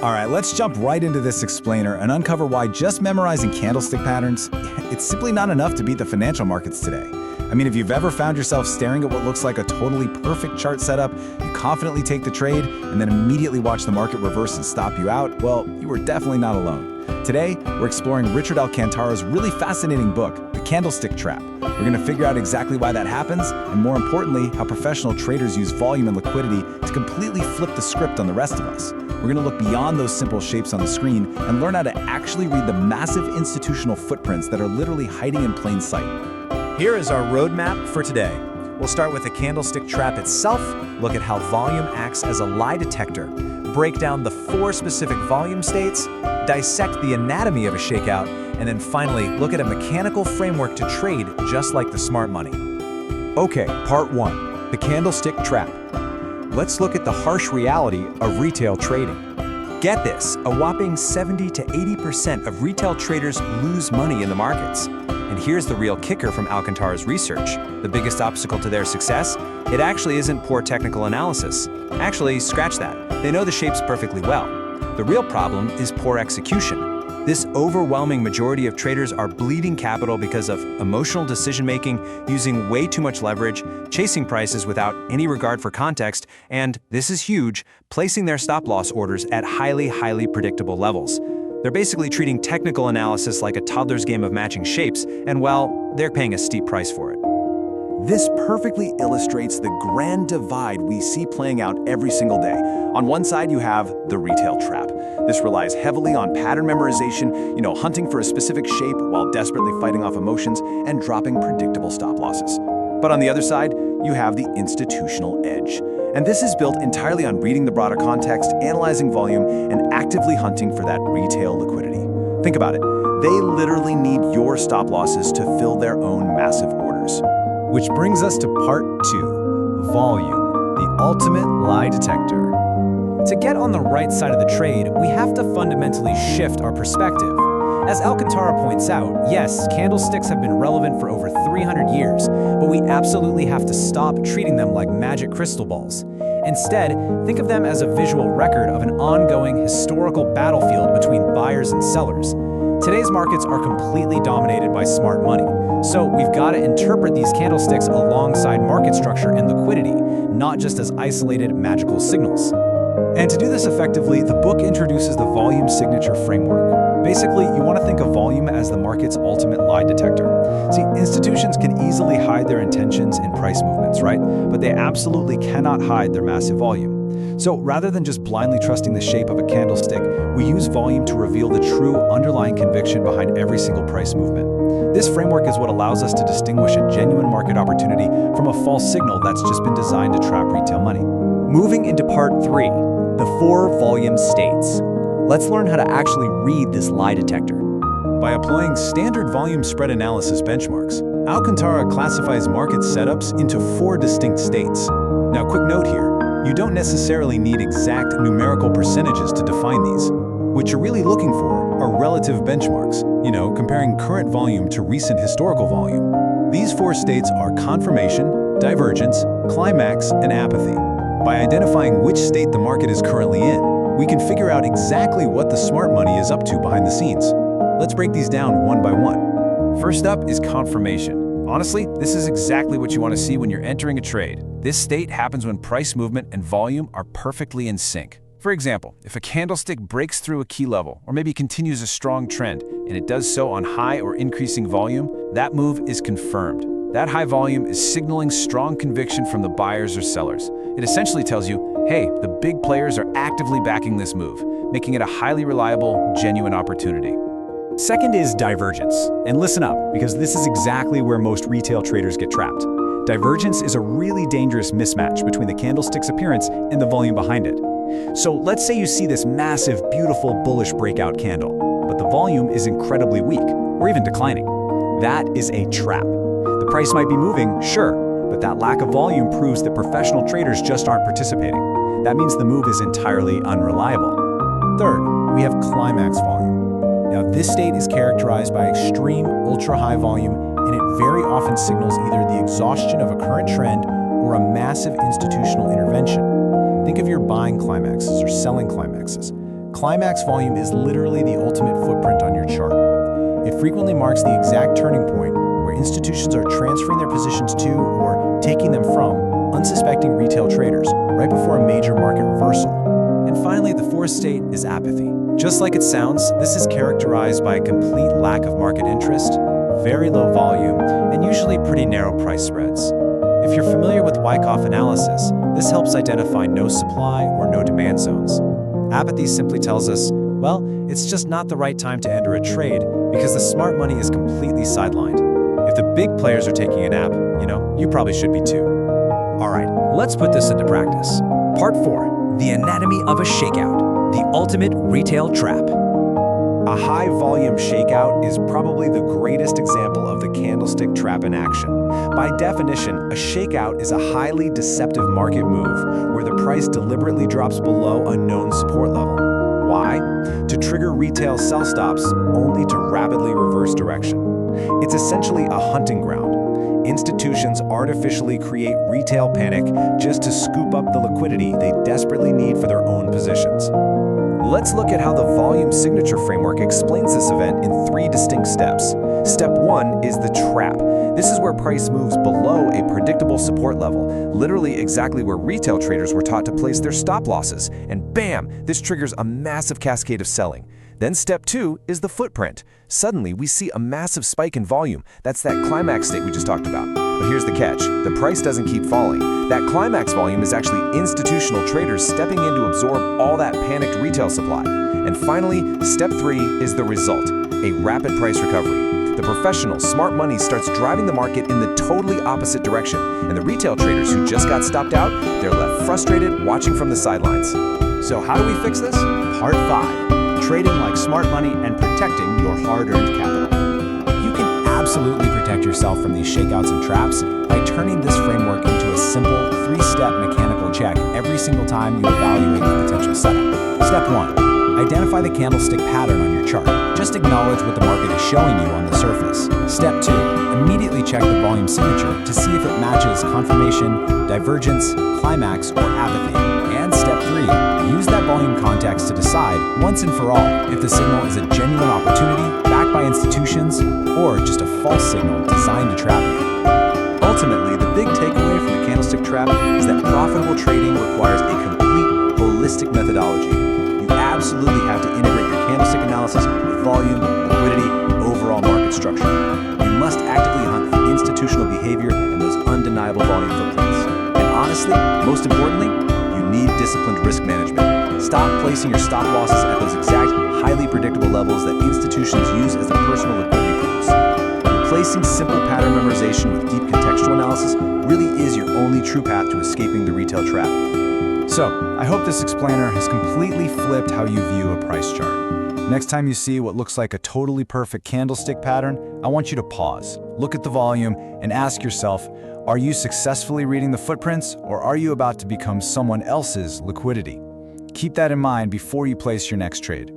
All right, let's jump right into this explainer and uncover why just memorizing candlestick patterns, it's simply not enough to beat the financial markets today. I mean, if you've ever found yourself staring at what looks like a totally perfect chart setup, you confidently take the trade, and then immediately watch the market reverse and stop you out, well, you are definitely not alone. Today, we're exploring Richard Alcantara's really fascinating book, The Candlestick Trap. We're going to figure out exactly why that happens, and more importantly, how professional traders use volume and liquidity to completely flip the script on the rest of us. We're going to look beyond those simple shapes on the screen and learn how to actually read the massive institutional footprints that are literally hiding in plain sight. Here is our roadmap for today. We'll start with the candlestick trap itself, look at how volume acts as a lie detector, break down the 4 specific volume states, dissect the anatomy of a shakeout, and then finally look at a mechanical framework to trade just like the smart money. Okay, part 1, the candlestick trap. Let's look at the harsh reality of retail trading. Get this, a whopping 70 to 80% of retail traders lose money in the markets. And here's the real kicker from Alcantara's research. The biggest obstacle to their success? It actually isn't poor technical analysis. Actually, scratch that. They know the shapes perfectly well. The real problem is poor execution. This overwhelming majority of traders are bleeding capital because of emotional decision-making, using way too much leverage, chasing prices without any regard for context, and, this is huge, placing their stop-loss orders at highly predictable levels. They're basically treating technical analysis like a toddler's game of matching shapes, and well, they're paying a steep price for it. This perfectly illustrates the grand divide we see playing out every single day. On one side, you have the retail trap. This relies heavily on pattern memorization, hunting for a specific shape while desperately fighting off emotions and dropping predictable stop losses. But on the other side, you have the institutional edge. And this is built entirely on reading the broader context, analyzing volume, and actively hunting for that retail liquidity. Think about it. They literally need your stop losses to fill their own massive orders. Which brings us to part 2, volume, the ultimate lie detector. To get on the right side of the trade, we have to fundamentally shift our perspective. As Alcantara points out, yes, candlesticks have been relevant for over 300 years, but we absolutely have to stop treating them like magic crystal balls. Instead, think of them as a visual record of an ongoing historical battlefield between buyers and sellers. Today's markets are completely dominated by smart money, so we've got to interpret these candlesticks alongside market structure and liquidity, not just as isolated magical signals. And to do this effectively, the book introduces the volume signature framework. Basically, you want to think of volume as the market's ultimate lie detector. See, institutions can easily hide their intentions in price movements, right? But they absolutely cannot hide their massive volume. So rather than just blindly trusting the shape of a candlestick, we use volume to reveal the true underlying conviction behind every single price movement. This framework is what allows us to distinguish a genuine market opportunity from a false signal that's just been designed to trap retail money. Moving into part 3, the 4 volume states. Let's learn how to actually read this lie detector. By applying standard volume spread analysis benchmarks, Alcantara classifies market setups into 4 distinct states. Now, quick note here, you don't necessarily need exact numerical percentages to define these. What you're really looking for are relative benchmarks, comparing current volume to recent historical volume. These 4 states are confirmation, divergence, climax, and apathy. By identifying which state the market is currently in, we can figure out exactly what the smart money is up to behind the scenes. Let's break these down one by one. First up is confirmation. Honestly, this is exactly what you want to see when you're entering a trade. This state happens when price movement and volume are perfectly in sync. For example, if a candlestick breaks through a key level, or maybe continues a strong trend, and it does so on high or increasing volume, that move is confirmed. That high volume is signaling strong conviction from the buyers or sellers. It essentially tells you, hey, the big players are actively backing this move, making it a highly reliable, genuine opportunity. Second is divergence. And listen up, because this is exactly where most retail traders get trapped. Divergence is a really dangerous mismatch between the candlestick's appearance and the volume behind it. So let's say you see this massive, beautiful, bullish breakout candle, but the volume is incredibly weak, or even declining. That is a trap. The price might be moving, sure, but that lack of volume proves that professional traders just aren't participating. That means the move is entirely unreliable. Third, we have climax volume. Now, this state is characterized by extreme, ultra-high volume, and it very often signals either the exhaustion of a current trend or a massive institutional intervention. Think of your buying climaxes or selling climaxes. climax volume is literally the ultimate footprint on your chart. It frequently marks the exact turning point where institutions are transferring their positions to or taking them from unsuspecting retail traders right before a major market reversal. And finally, the fourth state is apathy. Just like it sounds, this is characterized by a complete lack of market interest, very low volume, and usually pretty narrow price spreads. If you're familiar with Wyckoff analysis, this helps identify no supply or no demand zones. Apathy simply tells us, well, it's just not the right time to enter a trade because the smart money is completely sidelined. If the big players are taking a nap, you probably should be too. All right, let's put this into practice. Part 4, the anatomy of a shakeout, the ultimate retail trap. A high-volume shakeout is probably the greatest example of the candlestick trap in action. By definition, a shakeout is a highly deceptive market move where the price deliberately drops below a known support level. Why? To trigger retail sell stops, only to rapidly reverse direction. It's essentially a hunting ground. Institutions artificially create retail panic just to scoop up the liquidity they desperately need for their own positions. Let's look at how the volume signature framework explains this event in 3 distinct steps. Step 1 is the trap. This is where price moves below a predictable support level, literally exactly where retail traders were taught to place their stop losses, and bam, this triggers a massive cascade of selling. Then step 2 is the footprint. Suddenly, we see a massive spike in volume. That's that climax state we just talked about. But here's the catch. The price doesn't keep falling. That climax volume is actually institutional traders stepping in to absorb all that panicked retail supply. And finally, step 3 is the result, a rapid price recovery. The professional, smart money starts driving the market in the totally opposite direction. And the retail traders who just got stopped out, they're left frustrated, watching from the sidelines. So how do we fix this? Part 5. Trading like smart money and protecting your hard-earned capital. You can absolutely protect yourself from these shakeouts and traps by turning this framework into a simple 3-step mechanical check every single time you evaluate the potential setup. Step 1. Identify the candlestick pattern on your chart. Just acknowledge what the market is showing you on the surface. Step 2. Immediately check the volume signature to see if it matches confirmation, divergence, climax, or apathy. And step 3. Use that volume context to decide, once and for all, if the signal is a genuine opportunity backed by institutions or just a false signal designed to trap you. Ultimately, the big takeaway from the candlestick trap is that profitable trading requires a complete, holistic methodology. You absolutely have to integrate your candlestick analysis with volume, liquidity, and overall market structure. You must actively hunt for institutional behavior and those undeniable volume footprints. And honestly, most importantly, you need disciplined risk management. Stop placing your stop losses at those exact, highly predictable levels that institutions use as their personal liquidity pools. Replacing simple pattern memorization with deep contextual analysis really is your only true path to escaping the retail trap. So, I hope this explainer has completely flipped how you view a price chart. Next time you see what looks like a totally perfect candlestick pattern, I want you to pause, look at the volume, and ask yourself, are you successfully reading the footprints, or are you about to become someone else's liquidity? Keep that in mind before you place your next trade.